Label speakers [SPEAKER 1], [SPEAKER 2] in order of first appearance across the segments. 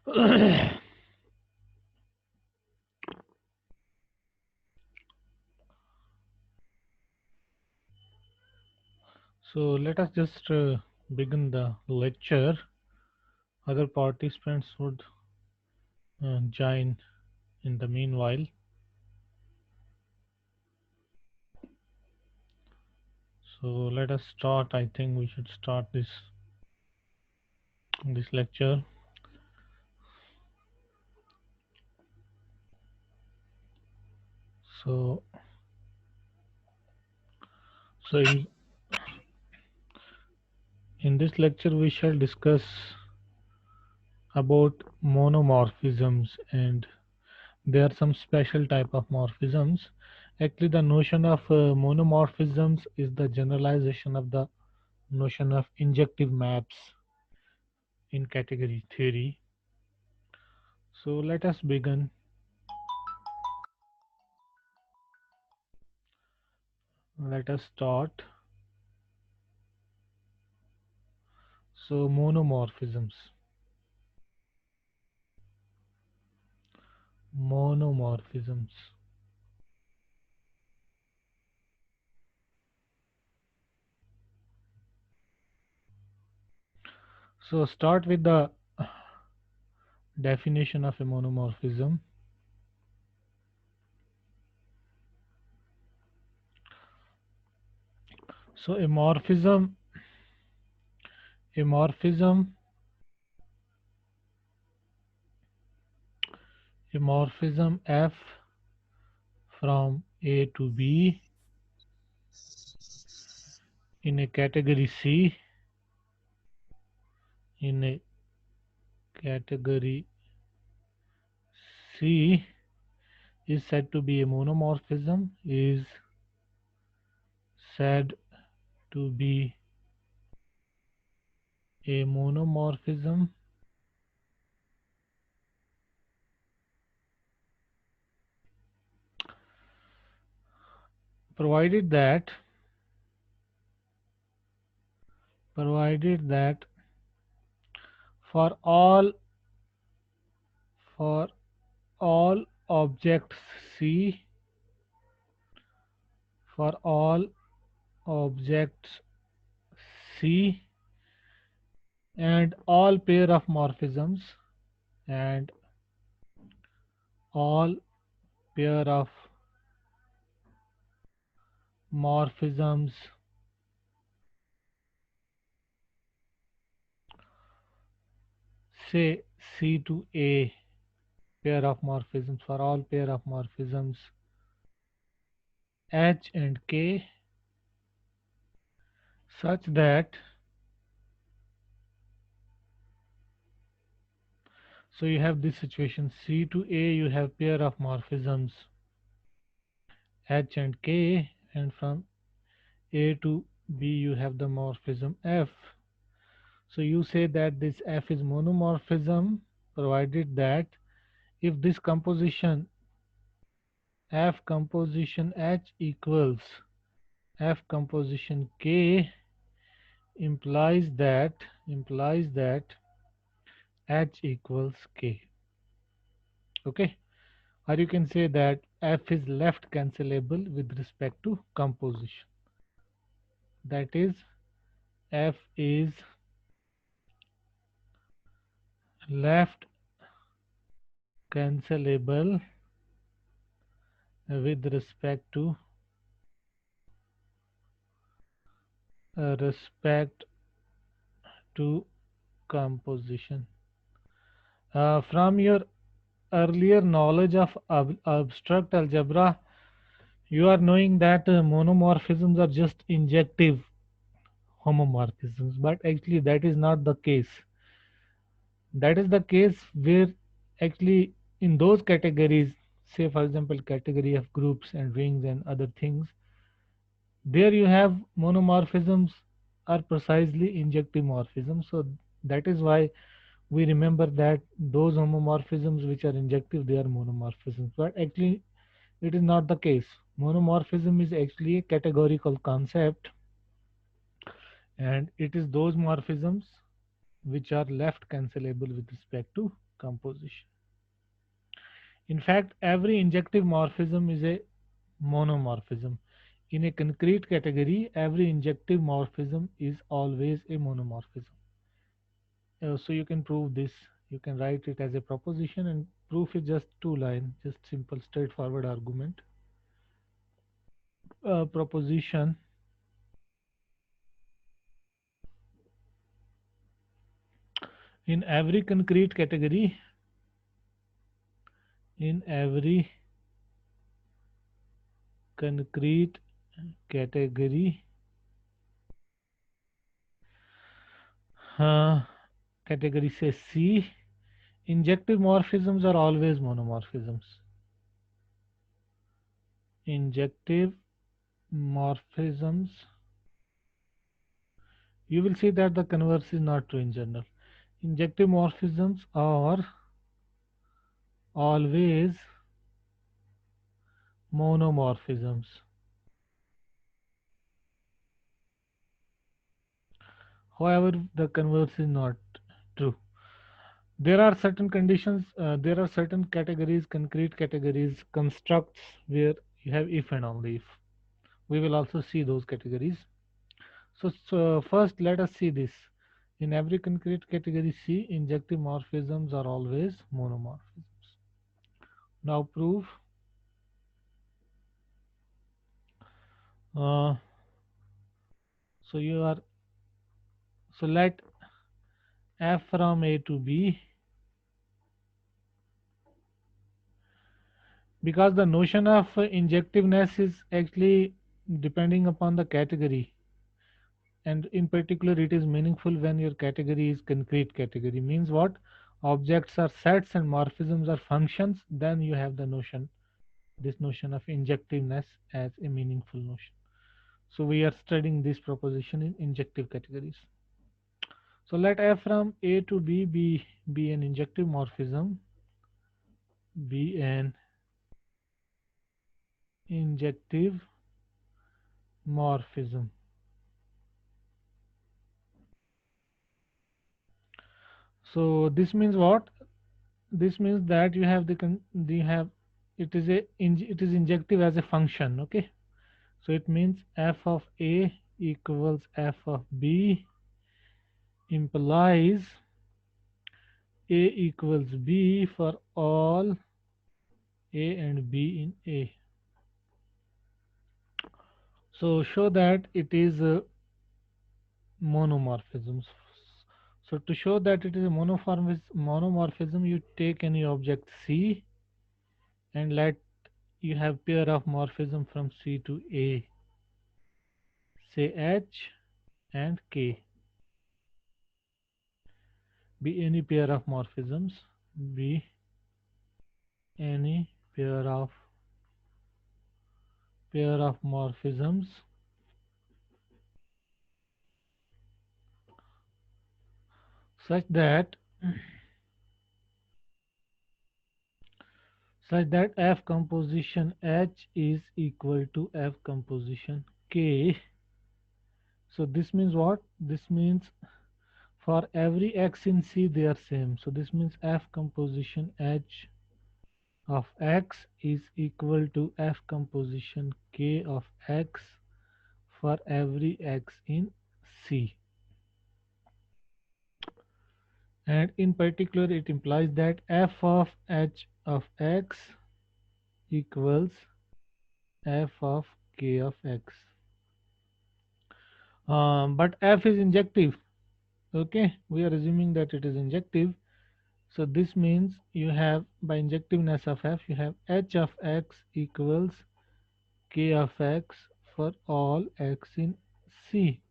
[SPEAKER 1] So let us just begin the lecture. Other participants would join in the meanwhile. So let us start. I think we should start this lecture. So so in this lecture we shall discuss about monomorphisms, and there are some special type of morphisms. Actually, the notion of monomorphisms is the generalization of the notion of injective maps in category theory. So let us begin. Let us start. So monomorphisms. Monomorphisms. So start with the definition of a monomorphism. So a morphism, a morphism F from A to B in a category C, in a category C is said to be a monomorphism, is said to be a monomorphism provided that provided that for all for all objects C, for all objects C, and all pair of morphisms, and all pair of morphisms say C to A pair of morphisms, for all pair of morphisms H and K, such that so you have this situation C to A, you have pair of morphisms H and K, and from A to B you have the morphism F. So you say that this F is monomorphism provided that if this composition F composition H equals F composition K, implies that H equals K. Okay, or you can say that F is left cancelable with respect to composition. That is, F is left cancelable with respect to composition. From your earlier knowledge of abstract algebra, you are knowing that monomorphisms are just injective homomorphisms, but actually that is not the case. That is the case where actually in those categories, say for example category of groups and rings and other things, there you have monomorphisms are precisely injective morphisms. So that is why we remember that those homomorphisms which are injective, they are monomorphisms, but actually it is not the case. Monomorphism is actually a categorical concept, and it is those morphisms which are left cancelable with respect to composition. In fact, every injective morphism is a monomorphism. In a concrete category, every injective morphism is always a monomorphism. So you can prove this. You can write it as a proposition, and proof is just two lines, just simple straightforward argument. Proposition: in every concrete category, in every concrete category, uh, category says C, injective morphisms are always monomorphisms. Injective morphisms, you will see that the converse is not true in general. Injective morphisms are always monomorphisms. However, the converse is not true. There are certain conditions, there are certain categories, concrete categories, constructs where you have if and only if. We will also see those categories. So first let us see this. In every concrete category C, injective morphisms are always monomorphisms. Now prove. Uh, so you are, so let F from A to B, because the notion of injectiveness is actually depending upon the category, and in particular it is meaningful when your category is concrete category. Means what? Objects are sets and morphisms are functions, then you have the notion, this notion of injectiveness as a meaningful notion. So we are studying this proposition in injective categories. So let F from A to B be an injective morphism, be an injective morphism. So this means what? This means that you have it is injective as a function. Okay, so it means f of A equals f of B implies A equals B for all A and B in A. So show that it is monomorphisms. So to show that it is a monomorphism, you take any object C and let you have pair of morphism from C to A, say H and K. Be any pair of morphisms, be any pair of morphisms such that F composition H is equal to F composition K. So this means what? This means for every X in C they are same. So this means F composition H of X is equal to F composition K of X for every X in C. And in particular it implies that F of H of X equals F of K of X. But F is injective. Okay, we are assuming that it is injective. So this means you have, by injectiveness of F, you have H of X equals K of X for all X in C.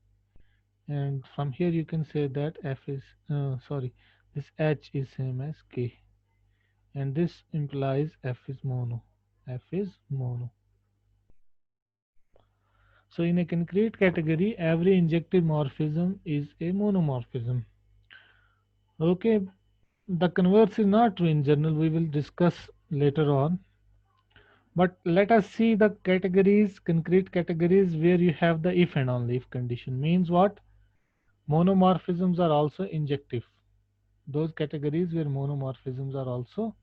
[SPEAKER 1] And from here you can say that F is, this H is same as K. And this implies F is mono. F is mono. So in a concrete category, every injective morphism is a monomorphism. Okay, the converse is not true in general. We will discuss later on. But let us see the categories, concrete categories where you have the if and only if condition. Means what? Monomorphisms are also injective. those categories where monomorphisms are also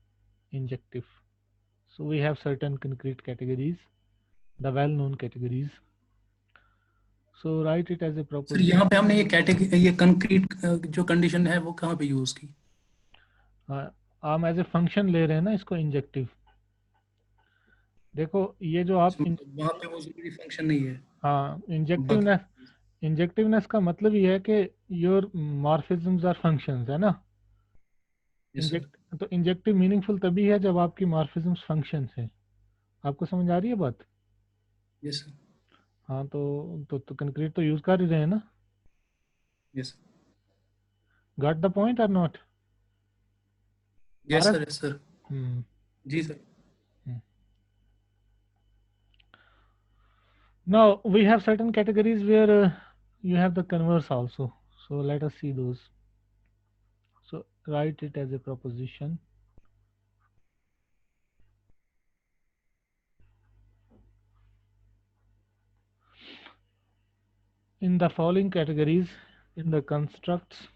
[SPEAKER 1] injective. So we have certain concrete categories, the well-known categories. So write it as a
[SPEAKER 2] sir यहाँ
[SPEAKER 1] proposition.
[SPEAKER 2] पे हमने ये category, ये concrete जो condition है वो कहाँ पे यूज की?
[SPEAKER 1] हम एज ए फंक्शन ले रहे हैं ना इसको, इंजेक्टिव। देखो ये जो आप
[SPEAKER 2] अच्छा, मतलब वहाँ पे वो जरूरी फंक्शन नहीं है,
[SPEAKER 1] हाँ,
[SPEAKER 2] बाकी।
[SPEAKER 1] इंजेक्टिवनेस, इंजेक्टिवनेस का मतलब ये है कि योर मॉर्फिज्म्स आर फंक्शंस, है ना।
[SPEAKER 2] Yes sir.
[SPEAKER 1] इंजेक्ट तो इंजेक्टिव मीनिंगफुल तभी है जब आपकी मॉर्फिज्म्स फंक्शंस है। आपको समझ आ रही है बात?
[SPEAKER 2] Yes sir.
[SPEAKER 1] हाँ, तो कंक्रीट तो यूज कर ही रहे हैं ना।
[SPEAKER 2] यस।
[SPEAKER 1] गॉट द पॉइंट और not?
[SPEAKER 2] Yes
[SPEAKER 1] Bharat.
[SPEAKER 2] Sir. Yes sir.
[SPEAKER 1] Hmm.
[SPEAKER 2] जी sir.
[SPEAKER 1] Now we have certain categories where you have the converse also. So let us see those. So write it as a proposition. In the following categories, in the constructs,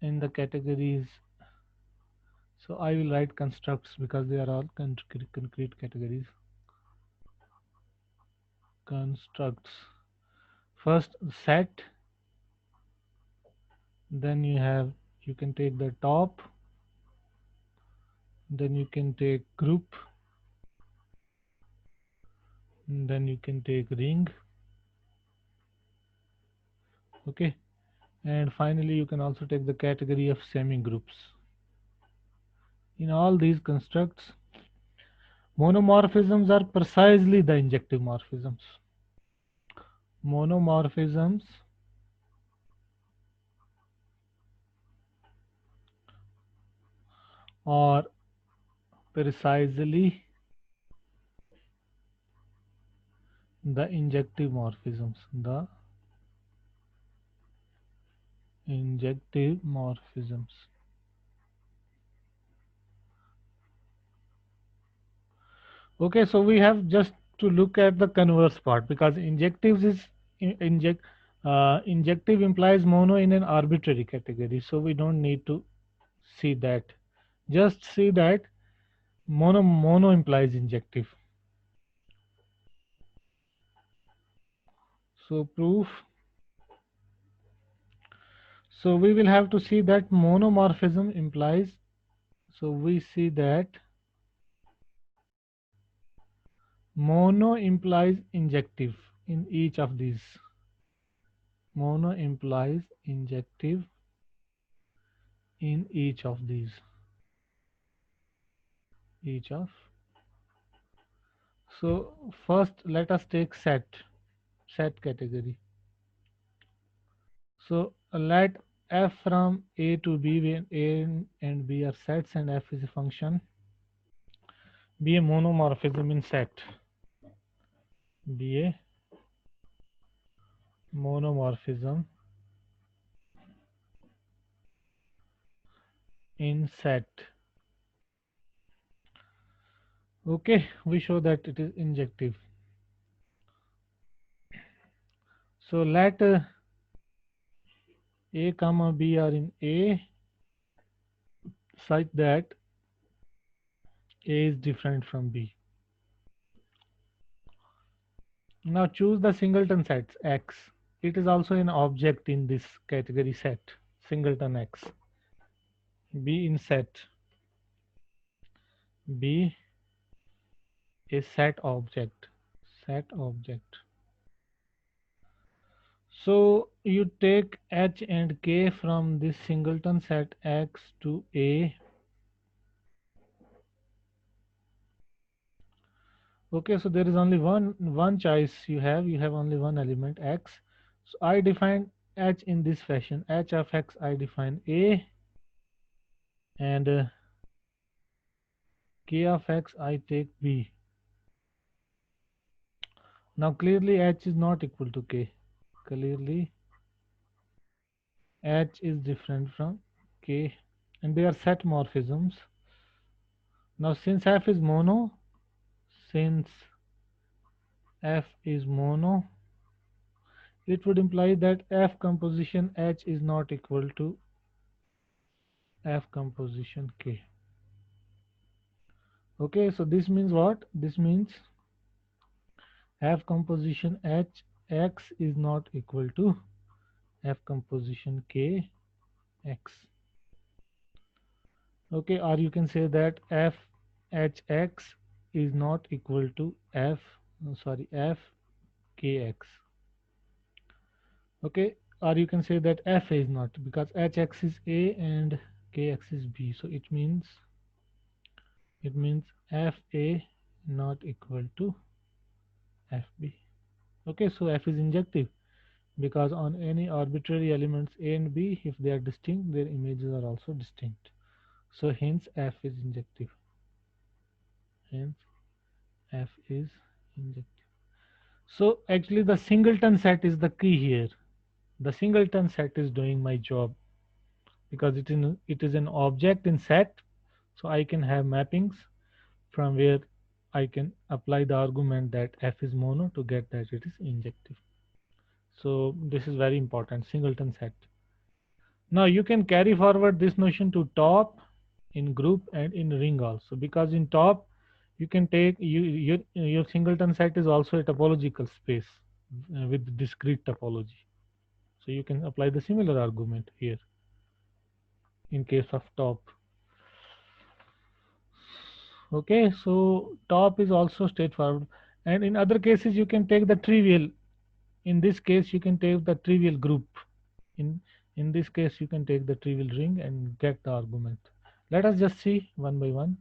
[SPEAKER 1] in the categories, so I will write constructs because they are all concrete categories. Constructs. First set, then you can take the top, then you can take group, then you can take ring, okay, and finally you can also take the category of semi groups. In all these constructs, monomorphisms are precisely the injective morphisms. Monomorphisms are precisely the injective morphisms. The injective morphisms. Okay, so we have just to look at the converse part because injectives is injective implies mono in an arbitrary category, so we don't need to see that. Just see that mono implies injective. So proof. So we will have to see that monomorphism implies. So we see that mono implies injective in each of these. Mono implies injective in each of these. Each of. So first let us take set category. So let f from a to b, when a and b are sets and f is a function, be a monomorphism in set. Be a monomorphism in set. Okay, we show that it is injective. So let a comma b are in a such that a is different from b. Now choose the singleton sets x. It is also an object in this category set, singleton x. B in set. B a set object. Set object. So you take h and k from this singleton set x to a. Okay, so there is only one choice you have. You have only one element x. So I define h in this fashion. H of x I define a, and k of x I take b. Now clearly h is not equal to k. Clearly h is different from k, and they are set morphisms. Now since f is mono, it would imply that f composition h is not equal to F composition K. Okay, so this means what? This means F composition H X is not equal to F composition K X. Okay, or you can say that F H X is not equal to F K X. Okay, or you can say that F is not, because Hx is A and Kx is B, so it means Fa not equal to Fb. Okay, so F is injective because on any arbitrary elements A and B, if they are distinct, their images are also distinct. So hence F is injective. Hence F is injective. So actually the singleton set is the key here. The singleton set is doing my job because it is an object in set, so I can have mappings from where I can apply the argument that F is mono to get that it is injective. So this is very important, singleton set. Now you can carry forward this notion to top, in group, and in ring also, because in top you can take your singleton set is also a topological space with discrete topology. So you can apply the similar argument here in case of top. Okay, so top is also straightforward, and in other cases you can take the trivial. In this case you can take the trivial group. In in this case you can take the trivial ring and get the argument. Let us just see one by one.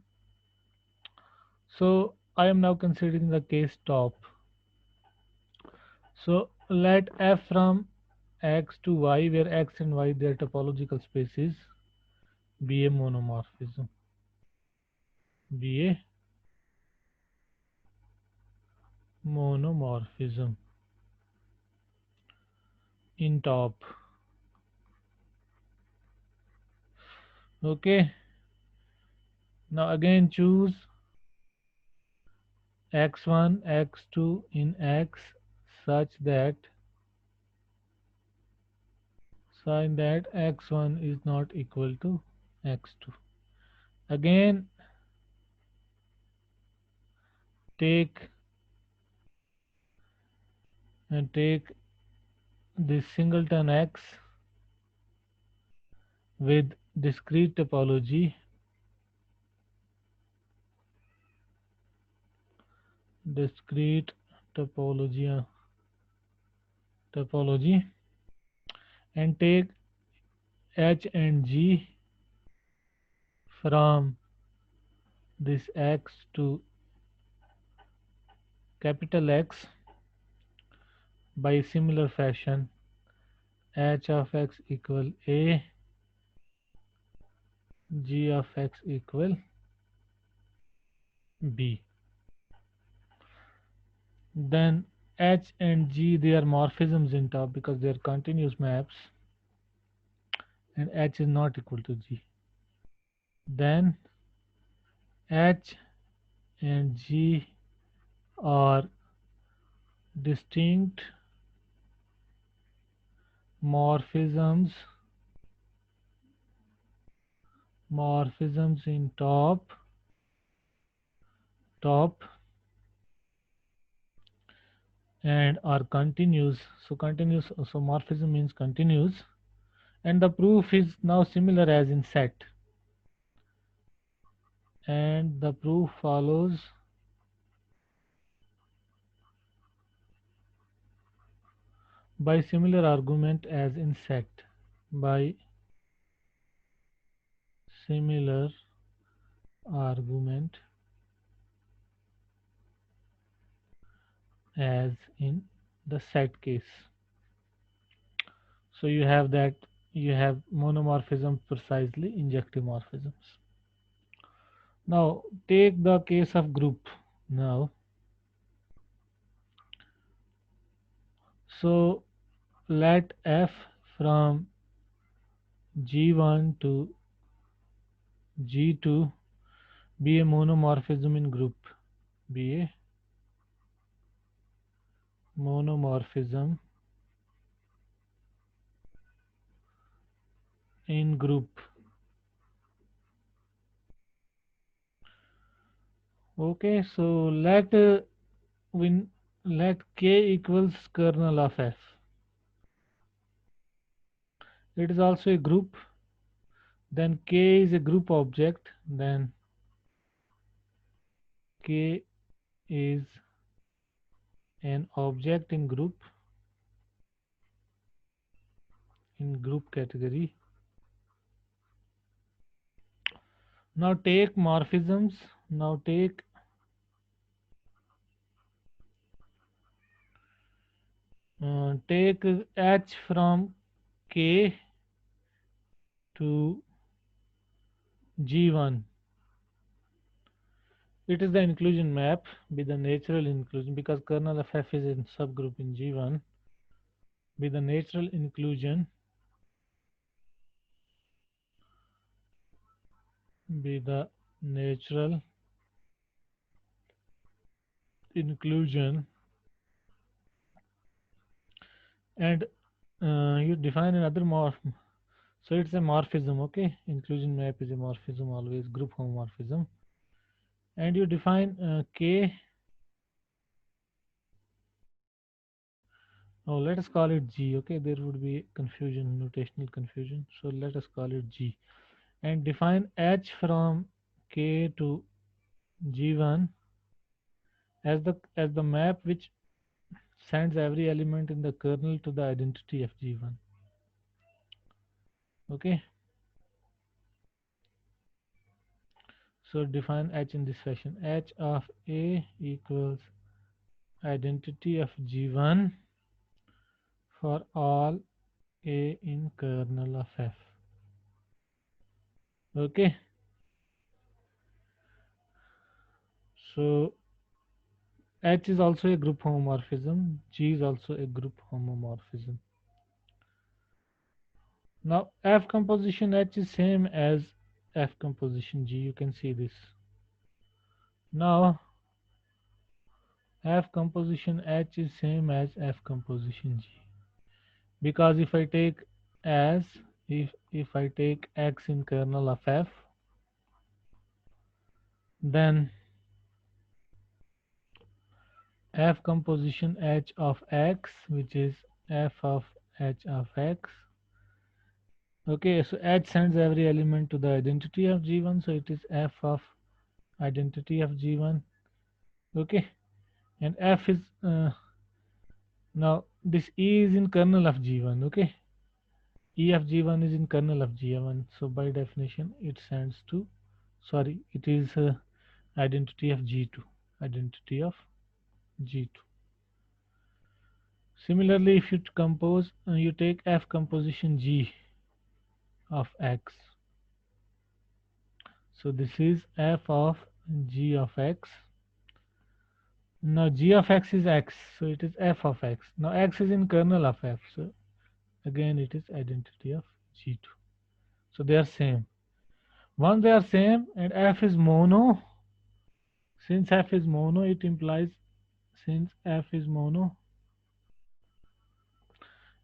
[SPEAKER 1] So I am now considering the case top. So let F from X to Y, where X and Y their topological spaces, be a monomorphism. Be a monomorphism in top. Okay, now again choose x1 x2 in X such that x1 is not equal to x2. Again take take this singleton X with discrete topology, discrete topology topology and take H and G from this X to capital X by similar fashion. H of X equal A, G of X equal B. Then H and G, they are morphisms in top because they are continuous maps, and H is not equal to G. Then H and G are distinct morphisms in top and are continuous. So continuous, so morphism means continuous, and the proof is now similar as in set, and the proof follows by similar argument as in set, by similar argument as in the set case. So you have that, you have monomorphism, precisely injective morphisms. Now take the case of group. Now, so let F from G1 to G2 be a monomorphism in group. Be a monomorphism in group. Okay, so win let K equals kernel of F. It is also a group. Then K is a group object. Then K is an object in group category. Now take morphisms. Now take take H from K to G1. It is the inclusion map with the natural inclusion because kernel of F is in subgroup in G1 with the natural inclusion be the natural inclusion and you define another morph. So it's a morphism, okay? Inclusion map is a morphism, always group homomorphism. And you define K. Oh, let us call it G, okay? There would be confusion, notational confusion. So let us call it G. And define H from K to G1 as the map which sends every element in the kernel to the identity of G1. Okay, so define H in this fashion. H of A equals identity of G1 for all A in kernel of F. Okay, so H is also a group homomorphism. G is also a group homomorphism. Now F composition H is same as F composition G. You can see this. Now F composition H is same as F composition G because if I take as if I take X in kernel of F, then F composition H of X, which is F of H of X. Okay, so H sends every element to the identity of G1, so it is F of identity of G1. Okay, and F is now this E is in kernel of G1. Okay, E of G1 is in kernel of G1, so by definition it sends to, sorry, it is identity of G2, identity of G2. Similarly, if you compose, you take F composition G of X. So this is F of G of X. Now G of X is X, so it is F of X. Now X is in kernel of F, so again it is identity of G2. So they are same. Once they are same and F is mono, since F is mono, it implies, since F is mono,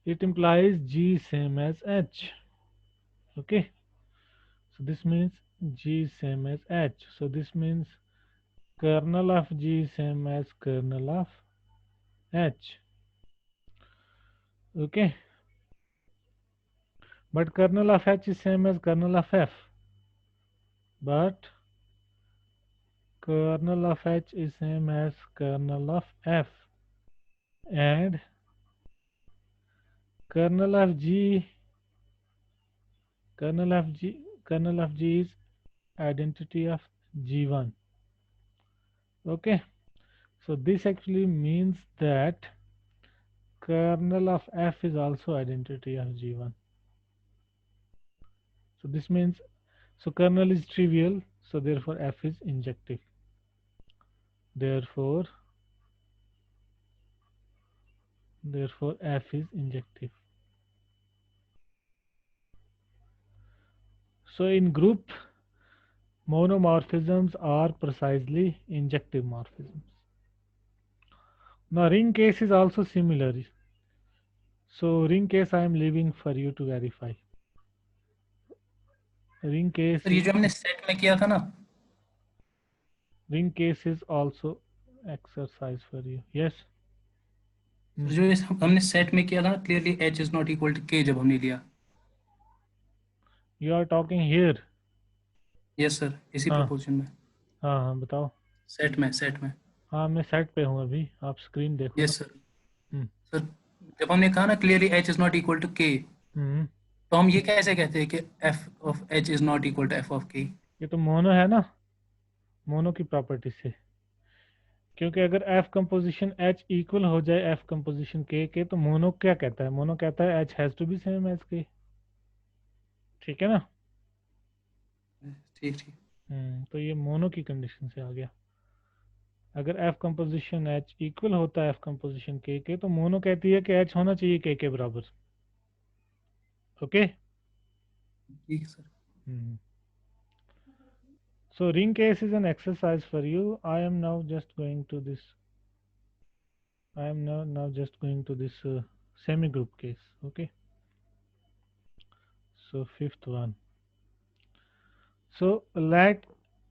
[SPEAKER 1] it implies G same as H. Okay, so this means G same as H. So this means kernel of G same as kernel of H. Okay, but kernel of H is same as kernel of F, but kernel of H is same as kernel of F, and kernel of G kernel of G is identity of G1. Okay, so this actually means that kernel of F is also identity of G1. So this means, so kernel is trivial, so therefore F is injective. Therefore F is injective. So in group, monomorphisms are precisely injective morphisms. Now ring case is also similar. So ring case I am leaving for you to verify. Ring case
[SPEAKER 2] sir ये
[SPEAKER 1] is,
[SPEAKER 2] जो हमने set में किया था ना,
[SPEAKER 1] Ring case is also exercise for you. Yes.
[SPEAKER 2] Sir जो हमने set में किया था ना, clearly H is not equal to K जब हमने लिया।
[SPEAKER 1] You are talking here.
[SPEAKER 2] Yes sir, इसी
[SPEAKER 1] हाँ
[SPEAKER 2] प्रपोजिशन में,
[SPEAKER 1] हाँ हाँ बताओ।
[SPEAKER 2] सेट में।
[SPEAKER 1] हाँ मैं सेट पे हूँ अभी, आप स्क्रीन देखो ना।
[SPEAKER 2] Yes sir.
[SPEAKER 1] हम्म
[SPEAKER 2] सर जब हमने कहा ना clearly H is not equal to K,
[SPEAKER 1] hmm.
[SPEAKER 2] तो हम ये कैसे कहते हैं कि F of H is not equal to F of K?
[SPEAKER 1] ये तो मोनो है ना, मोनो की प्रॉपर्टी से। क्योंकि अगर एफ कंपोजिशन एच इक्वल हो जाए एफ कंपोजिशन के तो मोनो क्या कहता है, मोनो कहता है H has to be same as K. ठीक है ना।
[SPEAKER 2] ठीक ठीक।
[SPEAKER 1] तो ये मोनो की कंडीशन से आ गया। अगर एफ कंपोजिशन एच इक्वल होता है एफ कंपोजिशन के तो मोनो कहती है कि एच होना चाहिए के बराबर। ओके।
[SPEAKER 2] ठीक है sir.
[SPEAKER 1] So ring case is an exercise for you. I am now just going to this. I am now just going to this semi group case. Okay. So fifth one. So let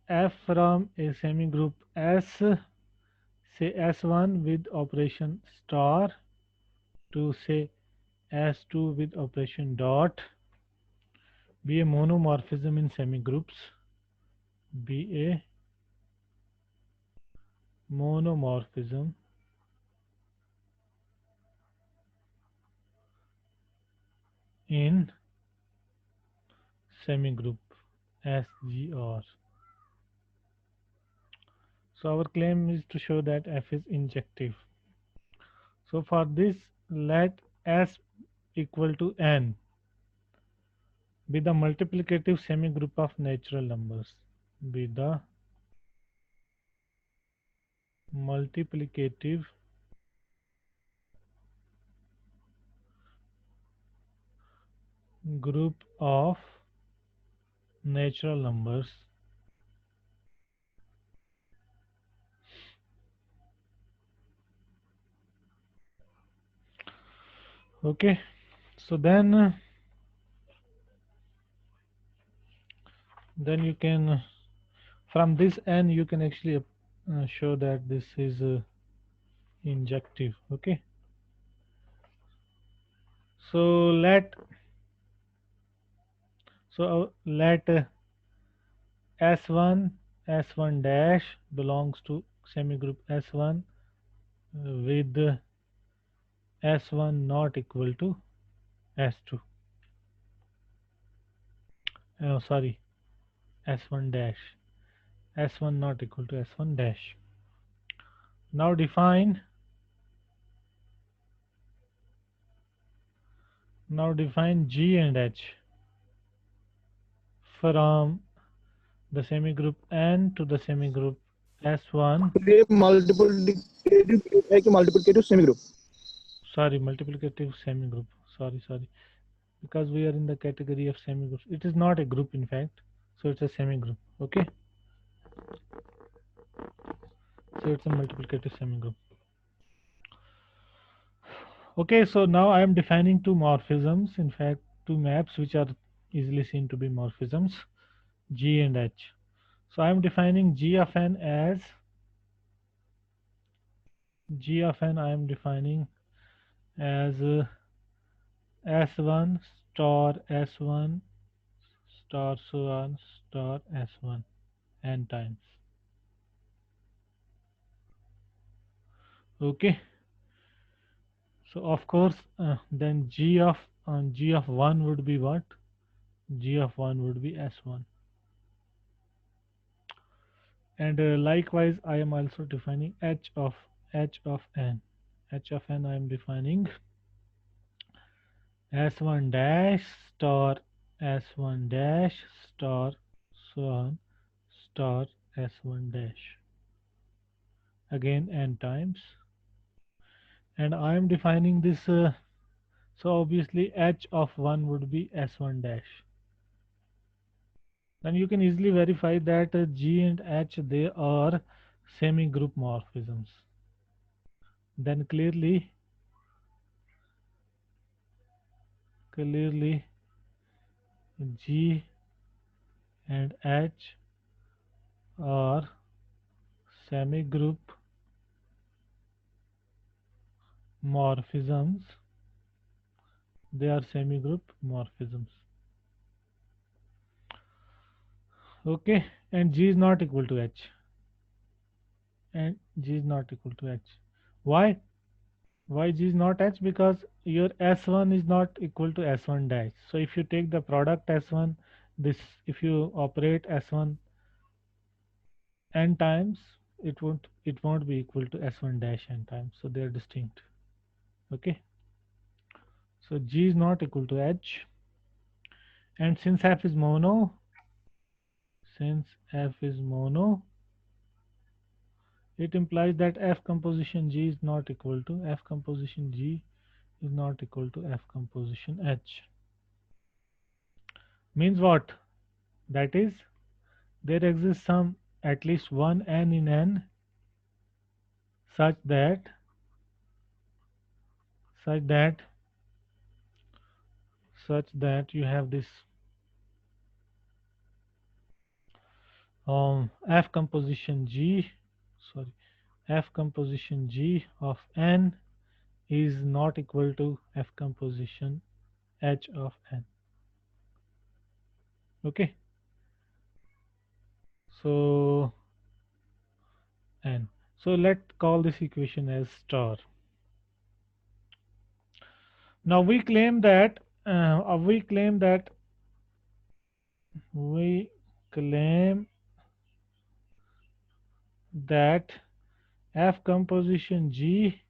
[SPEAKER 1] f from a semi group S, say S1 with operation star, to say S2 with operation dot, be a monomorphism in semi groups. Be a monomorphism in semi group SGR. So our claim is to show that f is injective. So for this, let S equal to n be the multiplicative semigroup of natural numbers. Be the multiplicative group of natural numbers. Okay, so then you can, from this n you can actually show that this is injective. Okay, so let S1 dash belongs to semigroup S1 with S1 not equal to S2. Sorry, S1 dash. S1 not equal to S1 dash. Now define G and H from the semigroup N to the semigroup S1.
[SPEAKER 3] ये multiplicative group है कि multiplicative semi group?
[SPEAKER 1] Sorry, multiplicative semigroup. Sorry. Because we are in the category of semigroups. It is not a group in fact. So it's a semigroup. Okay. So it's a multiplicative semigroup. Okay, so now I am defining two morphisms, in fact, two maps which are easily seen to be morphisms, G and H. So I am defining G of n as I am defining as S1 star S1 star so on star S1 n times. Okay. So of course, then G of 1 would be what? G of 1 would be S1. And likewise I am also defining h of n. H of n I am defining s1 dash star s1 dash star so on star s1 dash, again n times. And I am defining this so obviously h of 1 would be s1 dash. Then you can easily verify that G and H, they are semi-group morphisms. Then clearly G and H are semigroup morphisms. They are semigroup morphisms. Okay, and G is not equal to H. And G is not equal to H. Why? Why G is not H? Because your S1 is not equal to S1 dash. So if you take the product S1, this if you operate S1 n times, it won't be equal to S1 dash n times. So they are distinct. Okay. So G is not equal to H. And since F is mono, it implies that F composition G is not equal to F composition G is not equal to F composition H. Means what? That is, there exists some at least one n in n such that such that such that you have this F composition G, sorry, F composition G of n is not equal to F composition H of n. Okay, so n. So let's call this equation as star. Now we claim that we claim that F composition G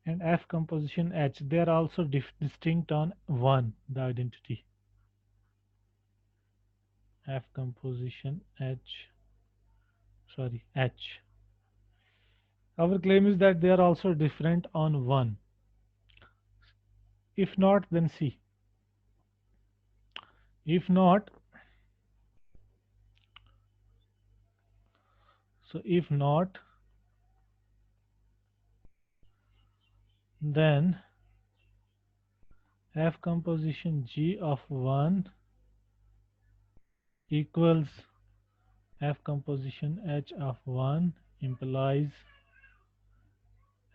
[SPEAKER 1] and F composition H, they are also distinct on 1, the identity. F composition H. Our claim is that they are also different on 1. If not, then C. If not, then F composition G of 1 equals F composition H of 1 implies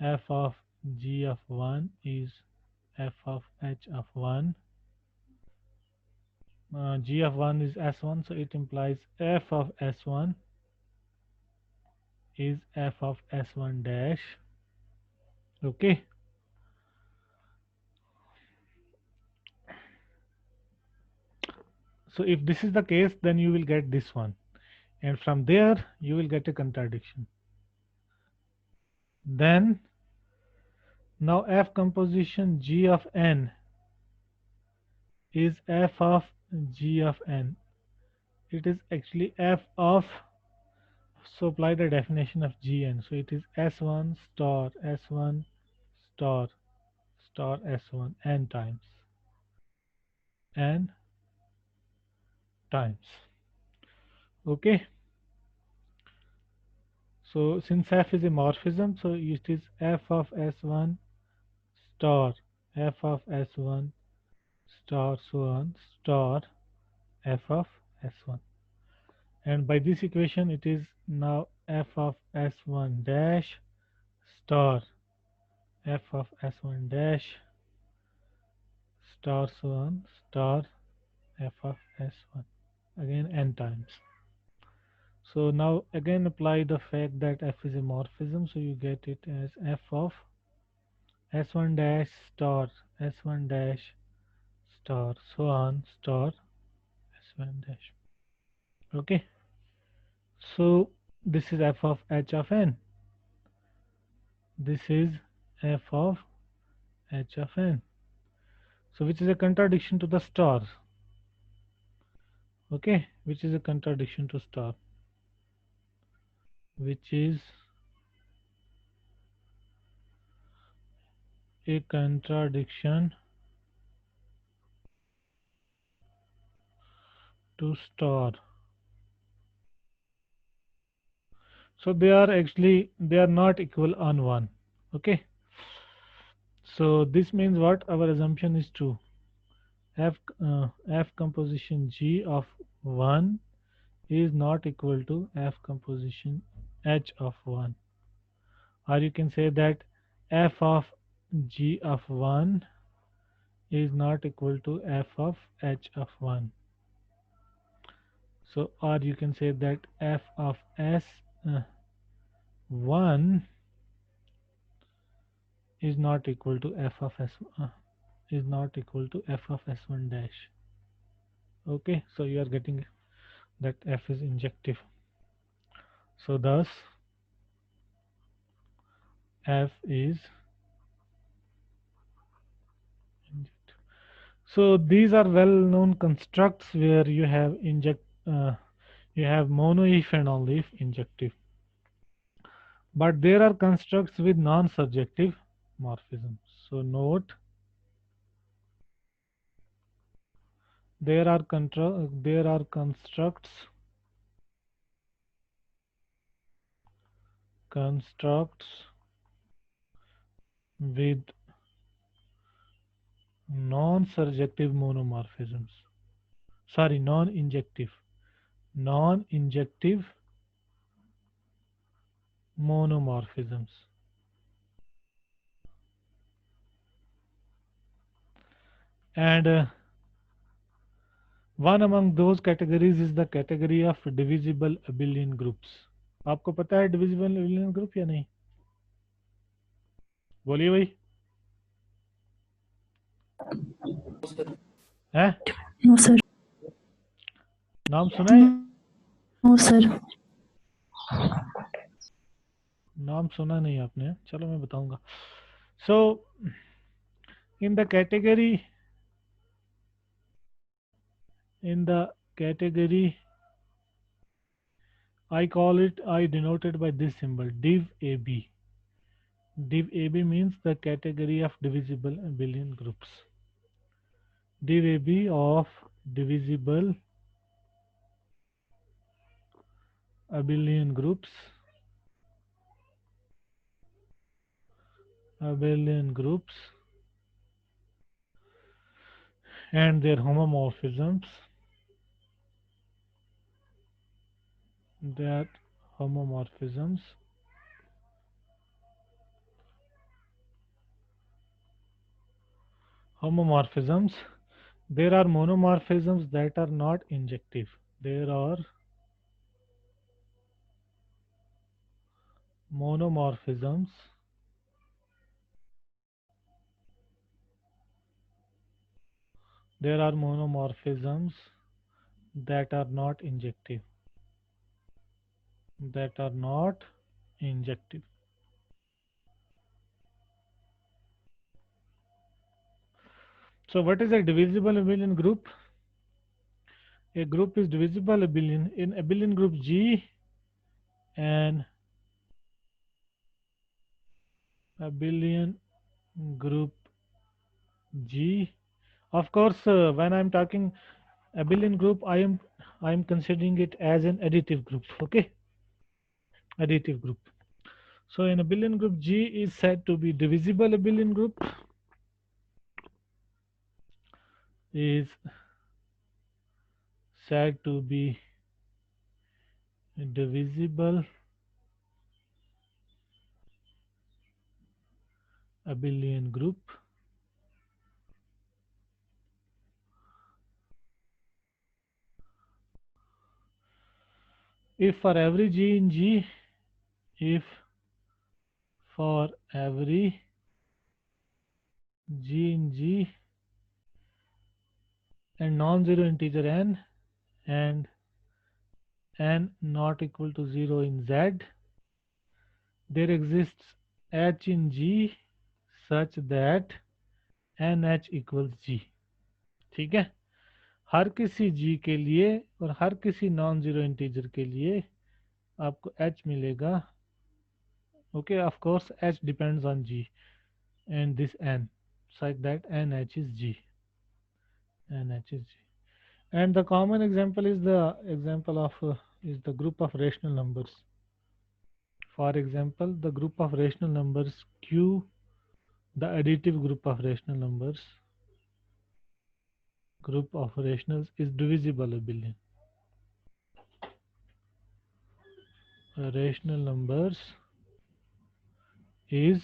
[SPEAKER 1] F of G of 1 is F of H of 1. G of 1 is S1, so it implies F of S1 is F of S1 dash. Okay. So if this is the case, then you will get this one, and from there you will get a contradiction. Then now F composition G of n is F of G of n. It is actually F of, so apply the definition of Gn. So it is S1 star S1 star star S1 n times. Okay. So since F is a morphism, so it is F of S1 star F of S1 star so on star F of S1. And by this equation, it is now F of S1 dash star F of S1 dash star so on star F of S1, again n times. So now again apply the fact that F is a morphism, so you get it as F of S1 dash star S1 dash star so on star S1 dash. Okay, so this is F of H of n. This is F of H of n. So which is a contradiction to the star. Okay, which is a contradiction to star. Which is a contradiction to star. So they are not equal on 1. Okay, so this means what? Our assumption is true. F composition G of 1 is not equal to F composition h of 1, or you can say that f of g of 1 is not equal to f of h of 1. So, or you can say that f of s1 is not equal to f of s is not equal to f of s1 dash. Okay, so you are getting that f is injective. So thus f is injective. So these are well-known constructs where you have you have mono if and only if injective. But there are constructs with non-surjective morphisms. So note there are constructs with non-surjective monomorphisms. Sorry, non-injective monomorphisms. And one among those categories is the category of divisible abelian groups. आपको पता है divisible abelian group या नहीं? बोलिए भाई. हैं?
[SPEAKER 4] No, sir.
[SPEAKER 1] नाम सुना है?
[SPEAKER 4] No, sir.
[SPEAKER 1] नाम सुना नहीं आपने? चलो मैं बताऊंगा. So in the category I denote it by this symbol div AB. Div AB means the category of divisible abelian groups. Div AB of divisible abelian groups and their homomorphisms there are monomorphisms that are not injective. There are monomorphisms that are not injective. So what is a divisible abelian group? A group is divisible abelian in abelian group G and abelian group G. Of course, when I'm talking abelian group, I am considering it as an additive group. Okay, additive group. So an abelian group G is said to be divisible abelian group. Is said to be divisible abelian group if for every G in G, if for every G in G and non-zero integer n and n not equal to 0 in Z, there exists H in G such that NH equals G. ठीक है, हर किसी G के लिए और हर किसी non zero integer के लिए आपको H मिलेगा. Okay, of course H depends on G and this N such that NH is G. And the common example is the group of rational numbers. For example, the group of rational numbers Q, the additive group of rational numbers, group of rationals is divisible abelian. rational numbers is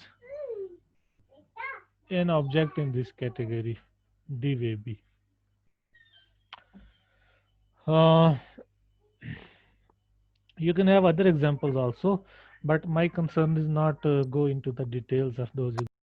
[SPEAKER 1] an object in this category. D way B. You can have other examples also, but my concern is not go into the details of those